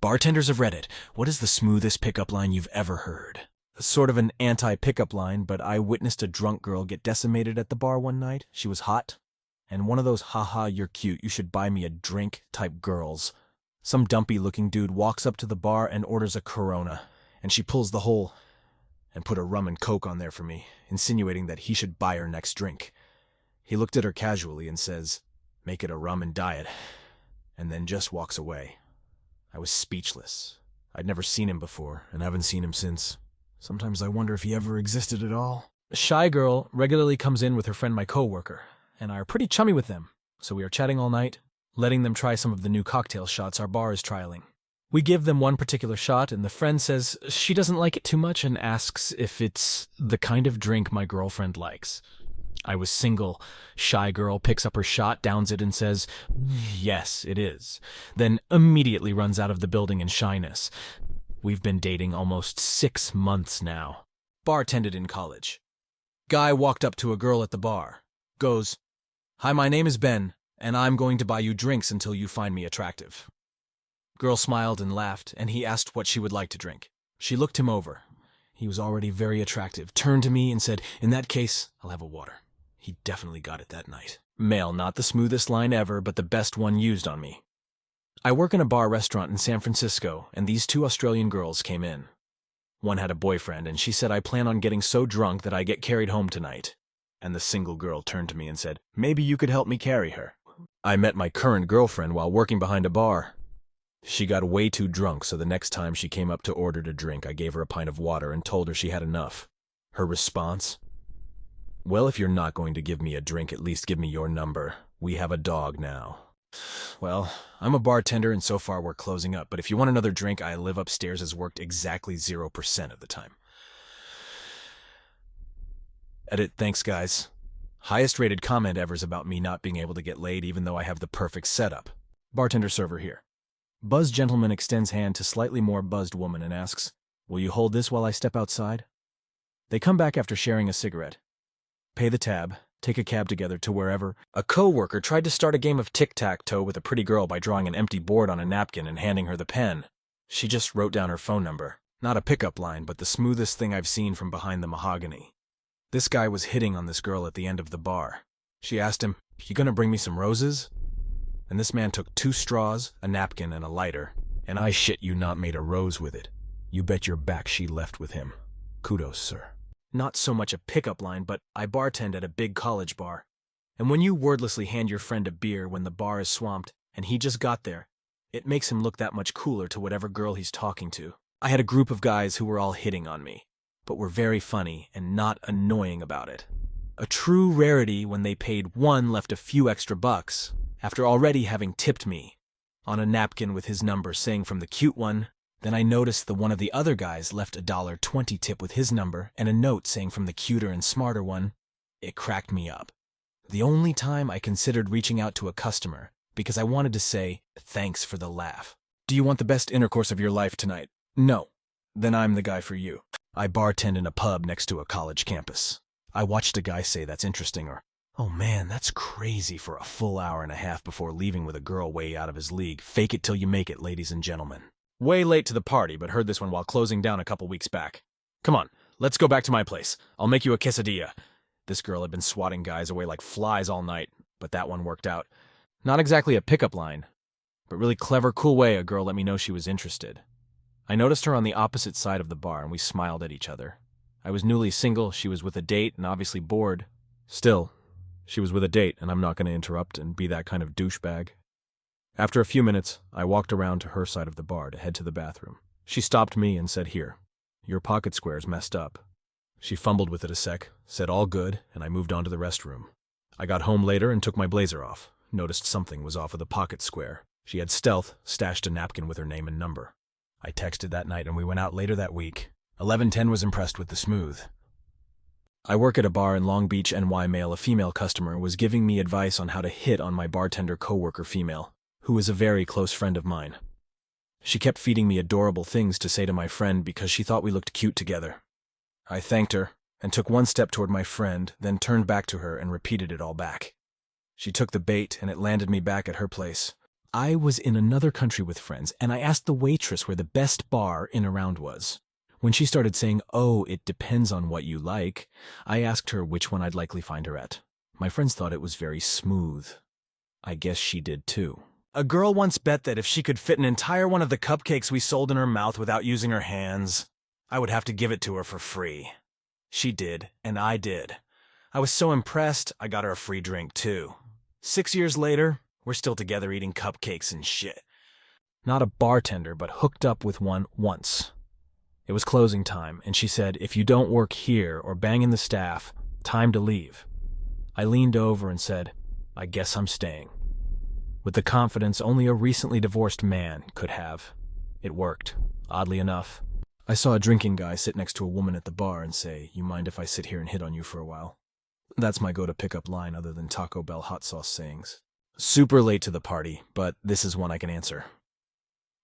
Bartenders of Reddit, what is the smoothest pickup line you've ever heard? Sort of an anti-pickup line, but I witnessed a drunk girl get decimated at the bar one night. She was hot, and one of those haha you're cute, you should buy me a drink type girls. Some dumpy-looking dude walks up to the bar and orders a Corona, and she pulls the whole and put a rum and coke on there for me, insinuating that he should buy her next drink. He looked at her casually and says, "Make it a rum and diet," and then just walks away. I was speechless. I'd never seen him before, and haven't seen him since. Sometimes I wonder if he ever existed at all. A shy girl regularly comes in with her friend my coworker, and I are pretty chummy with them, so we are chatting all night, letting them try some of the new cocktail shots our bar is trialing. We give them one particular shot, and the friend says she doesn't like it too much and asks if it's the kind of drink my girlfriend likes. I was single. Shy girl picks up her shot, downs it, and says, "Yes, it is." Then immediately runs out of the building in shyness. We've been dating almost 6 months now. Bartended in college. Guy walked up to a girl at the bar. Goes, "Hi, my name is Ben, and I'm going to buy you drinks until you find me attractive." Girl smiled and laughed, and he asked what she would like to drink. She looked him over. He was already very attractive, turned to me and said, "In that case, I'll have a water." He definitely got it that night. Male, not the smoothest line ever, but the best one used on me. I work in a bar restaurant in San Francisco, and these 2 Australian girls came in. One had a boyfriend, and she said, "I plan on getting so drunk that I get carried home tonight." And the single girl turned to me and said, "Maybe you could help me carry her." I met my current girlfriend while working behind a bar. She got way too drunk, so the next time she came up to order a drink, I gave her a pint of water and told her she had enough. Her response? "Well, if you're not going to give me a drink, at least give me your number. We have a dog now." Well, I'm a bartender, and so far we're closing up, but if you want another drink, I live upstairs has worked exactly 0% of the time. Edit, thanks guys. Highest rated comment ever is about me not being able to get laid even though I have the perfect setup. Bartender server here. Buzzed gentleman extends hand to slightly more buzzed woman and asks, "Will you hold this while I step outside?" They come back after sharing a cigarette. Pay the tab, take a cab together to wherever. A co-worker tried to start a game of tic-tac-toe with a pretty girl by drawing an empty board on a napkin and handing her the pen. She just wrote down her phone number. Not a pickup line, but the smoothest thing I've seen from behind the mahogany. This guy was hitting on this girl at the end of the bar. She asked him, "You gonna bring me some roses?" And this man took 2 straws, a napkin, and a lighter, and I shit you not made a rose with it. You bet your back she left with him. Kudos, sir. Not so much a pickup line, but I bartend at a big college bar. And when you wordlessly hand your friend a beer when the bar is swamped, and he just got there, it makes him look that much cooler to whatever girl he's talking to. I had a group of guys who were all hitting on me, but were very funny and not annoying about it. A true rarity when they paid one left a few extra bucks, after already having tipped me, on a napkin with his number saying from the cute one. Then I noticed the one of the other guys left a $1.20 tip with his number and a note saying from the cuter and smarter one. It cracked me up. The only time I considered reaching out to a customer, because I wanted to say, "Thanks for the laugh." "Do you want the best intercourse of your life tonight?" "No." "Then I'm the guy for you." I bartend in a pub next to a college campus. I watched a guy say, "That's interesting," or, "Oh man, that's crazy," for a full hour and a half before leaving with a girl way out of his league. Fake it till you make it, ladies and gentlemen. Way late to the party, but heard this one while closing down a couple weeks back. "Come on, let's go back to my place. I'll make you a quesadilla." This girl had been swatting guys away like flies all night, but that one worked out. Not exactly a pickup line, but really clever, cool way a girl let me know she was interested. I noticed her on the opposite side of the bar, and we smiled at each other. I was newly single, she was with a date, and obviously bored. Still, she was with a date, and I'm not going to interrupt and be that kind of douchebag. After a few minutes, I walked around to her side of the bar to head to the bathroom. She stopped me and said, "Here, your pocket square's messed up." She fumbled with it a sec, said all good, and I moved on to the restroom. I got home later and took my blazer off. Noticed something was off of the pocket square. She had stealth stashed a napkin with her name and number. I texted that night and we went out later that week. 1110 was impressed with the smooth. I work at a bar in Long Beach, NY. Male, a female customer, was giving me advice on how to hit on my bartender coworker female, who is a very close friend of mine. She kept feeding me adorable things to say to my friend because she thought we looked cute together. I thanked her and took one step toward my friend, then turned back to her and repeated it all back. She took the bait and it landed me back at her place. I was in another country with friends, and I asked the waitress where the best bar in around was. When she started saying, "Oh, it depends on what you like," I asked her which one I'd likely find her at. My friends thought it was very smooth. I guess she did too. A girl once bet that if she could fit an entire one of the cupcakes we sold in her mouth without using her hands, I would have to give it to her for free. She did, and I did. I was so impressed, I got her a free drink too. 6 years later, we're still together eating cupcakes and shit. Not a bartender, but hooked up with one once. It was closing time, and she said, "If you don't work here or bang in the staff, time to leave." I leaned over and said, "I guess I'm staying." With the confidence only a recently divorced man could have. It worked, oddly enough. I saw a drinking guy sit next to a woman at the bar and say, "You mind if I sit here and hit on you for a while?" That's my go-to-pickup line other than Taco Bell hot sauce sayings. Super late to the party, but this is one I can answer.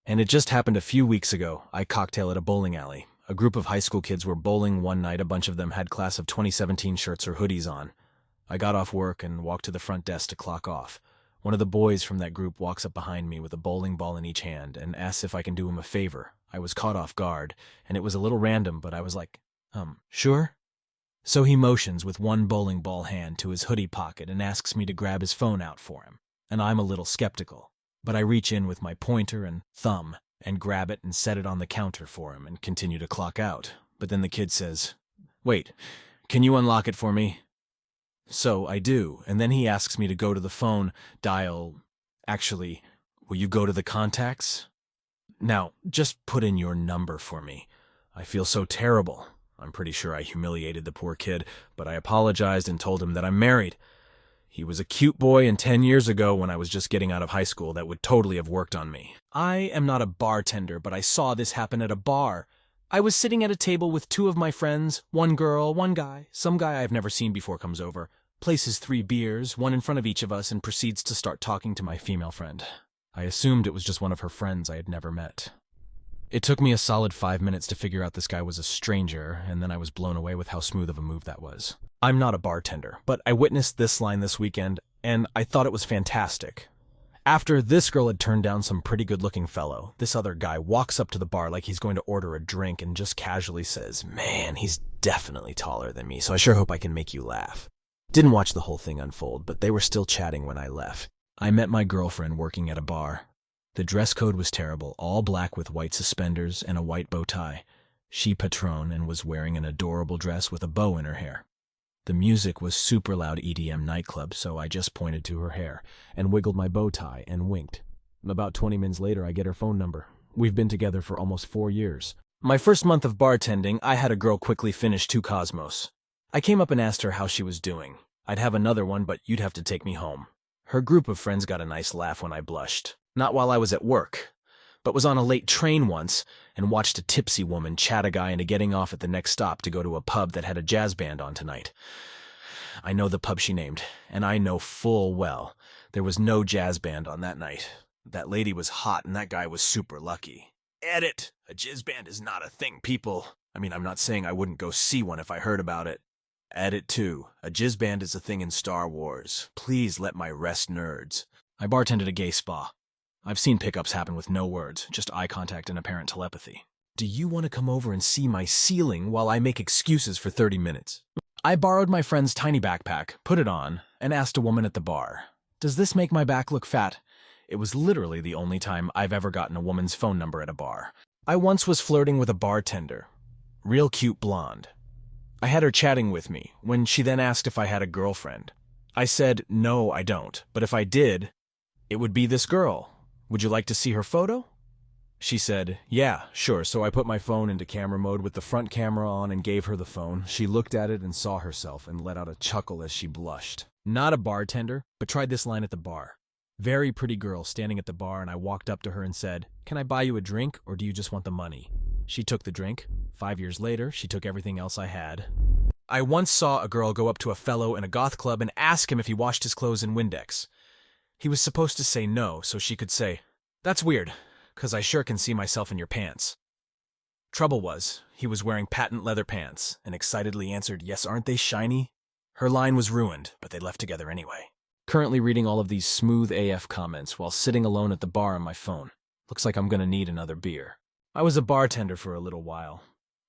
And it just happened a few weeks ago. I cocktail at a bowling alley. A group of high school kids were bowling one night. A bunch of them had class of 2017 shirts or hoodies on. I got off work and walked to the front desk to clock off. One of the boys from that group walks up behind me with a bowling ball in each hand and asks if I can do him a favor. I was caught off guard, and it was a little random, but I was like, sure? So he motions with one bowling ball hand to his hoodie pocket and asks me to grab his phone out for him. And I'm a little skeptical, but I reach in with my pointer and thumb and grab it and set it on the counter for him and continue to clock out. But then the kid says, "Wait, can you unlock it for me?" So I do, and then he asks me to go to the phone, actually, will you go to the contacts? Now, just put in your number for me. I feel so terrible. I'm pretty sure I humiliated the poor kid, but I apologized and told him that I'm married. He was a cute boy, and 10 years ago, when I was just getting out of high school, that would totally have worked on me. I am not a bartender, but I saw this happen at a bar. I was sitting at a table with two of my friends, one girl, one guy. Some guy I've never seen before comes over, places 3 beers, one in front of each of us, and proceeds to start talking to my female friend. I assumed it was just one of her friends I had never met. It took me a solid 5 minutes to figure out this guy was a stranger, and then I was blown away with how smooth of a move that was. I'm not a bartender, but I witnessed this line this weekend, and I thought it was fantastic. After this girl had turned down some pretty good-looking fellow, this other guy walks up to the bar like he's going to order a drink and just casually says, "Man, he's definitely taller than me, so I sure hope I can make you laugh." Didn't watch the whole thing unfold, but they were still chatting when I left. I met my girlfriend working at a bar. The dress code was terrible, all black with white suspenders and a white bow tie. She patron and was wearing an adorable dress with a bow in her hair. The music was super loud EDM nightclub, so I just pointed to her hair and wiggled my bow tie and winked. About 20 minutes later, I get her phone number. We've been together for almost 4 years. My first month of bartending, I had a girl quickly finish 2 Cosmos. I came up and asked her how she was doing. I'd have another one, but you'd have to take me home. Her group of friends got a nice laugh when I blushed. Not while I was at work, but was on a late train once and watched a tipsy woman chat a guy into getting off at the next stop to go to a pub that had a jazz band on tonight. I know the pub she named, and I know full well there was no jazz band on that night. That lady was hot, and that guy was super lucky. Edit! A jazz band is not a thing, people. I'm not saying I wouldn't go see one if I heard about it. Edit 2. A jizz band is a thing in Star Wars. Please let my rest nerds. I bartended a gay spa. I've seen pickups happen with no words, just eye contact and apparent telepathy. Do you want to come over and see my ceiling while I make excuses for 30 minutes? I borrowed my friend's tiny backpack, put it on, and asked a woman at the bar, "Does this make my back look fat?" It was literally the only time I've ever gotten a woman's phone number at a bar. I once was flirting with a bartender. Real cute blonde. I had her chatting with me, when she then asked if I had a girlfriend. I said, "No, I don't, but if I did, it would be this girl. Would you like to see her photo?" She said, "Yeah, sure." So I put my phone into camera mode with the front camera on and gave her the phone. She looked at it and saw herself and let out a chuckle as she blushed. Not a bartender, but tried this line at the bar. Very pretty girl standing at the bar, and I walked up to her and said, "Can I buy you a drink, or do you just want the money?" She took the drink. 5 years later, she took everything else I had. I once saw a girl go up to a fellow in a goth club and ask him if he washed his clothes in Windex. He was supposed to say no, so she could say, "That's weird, 'cause I sure can see myself in your pants." Trouble was, he was wearing patent leather pants, and excitedly answered, "Yes, aren't they shiny?" Her line was ruined, but they left together anyway. Currently reading all of these smooth AF comments while sitting alone at the bar on my phone. Looks like I'm gonna need another beer. I was a bartender for a little while.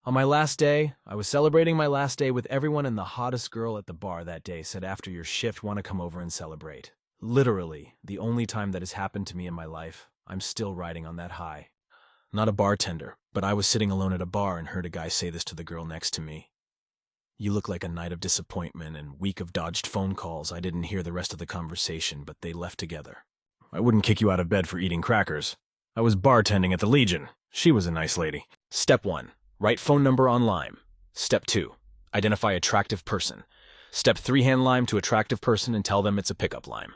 On my last day, I was celebrating my last day with everyone, and the hottest girl at the bar that day said after your shift, want to come over and celebrate. Literally, the only time that has happened to me in my life. I'm still riding on that high. Not a bartender, but I was sitting alone at a bar and heard a guy say this to the girl next to me. You look like a night of disappointment and week of dodged phone calls. I didn't hear the rest of the conversation, but they left together. I wouldn't kick you out of bed for eating crackers. I was bartending at the Legion. She was a nice lady. Step 1. Write phone number on lime. Step 2. Identify attractive person. Step 3. Hand lime to attractive person and tell them it's a pickup lime.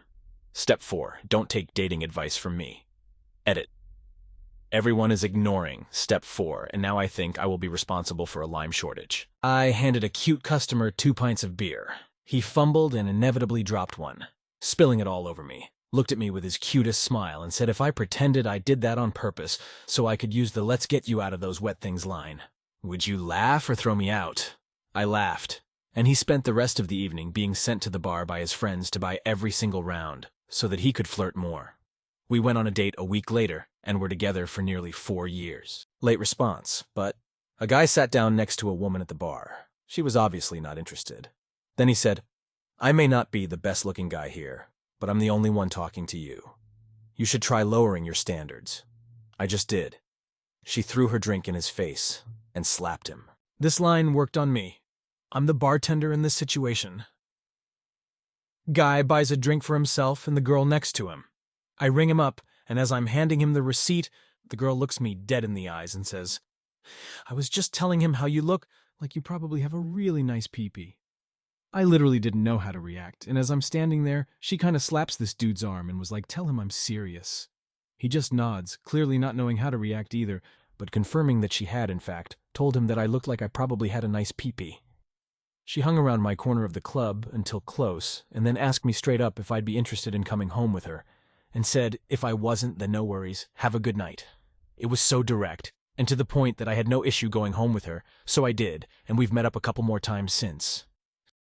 Step 4. Don't take dating advice from me. Edit. Everyone is ignoring Step 4, and now I think I will be responsible for a lime shortage. I handed a cute customer 2 pints of beer. He fumbled and inevitably dropped one, spilling it all over me. Looked at me with his cutest smile and said if I pretended I did that on purpose so I could use the "let's get you out of those wet things" line. Would you laugh or throw me out? I laughed, and he spent the rest of the evening being sent to the bar by his friends to buy every single round so that he could flirt more. We went on a date a week later and were together for nearly 4 years. Late response, but a guy sat down next to a woman at the bar. She was obviously not interested. Then he said, I may not be the best looking guy here, but I'm the only one talking to you. You should try lowering your standards. I just did. She threw her drink in his face and slapped him. This line worked on me. I'm the bartender in this situation. Guy buys a drink for himself and the girl next to him. I ring him up, and as I'm handing him the receipt, the girl looks me dead in the eyes and says, I was just telling him how you look like you probably have a really nice pee-pee. I literally didn't know how to react, and as I'm standing there, she kind of slaps this dude's arm and was like, tell him I'm serious. He just nods, clearly not knowing how to react either, but confirming that she had, in fact, told him that I looked like I probably had a nice pee-pee. She hung around my corner of the club until close, and then asked me straight up if I'd be interested in coming home with her, and said if I wasn't, then no worries, have a good night. It was so direct, and to the point that I had no issue going home with her, so I did, and we've met up a couple more times since.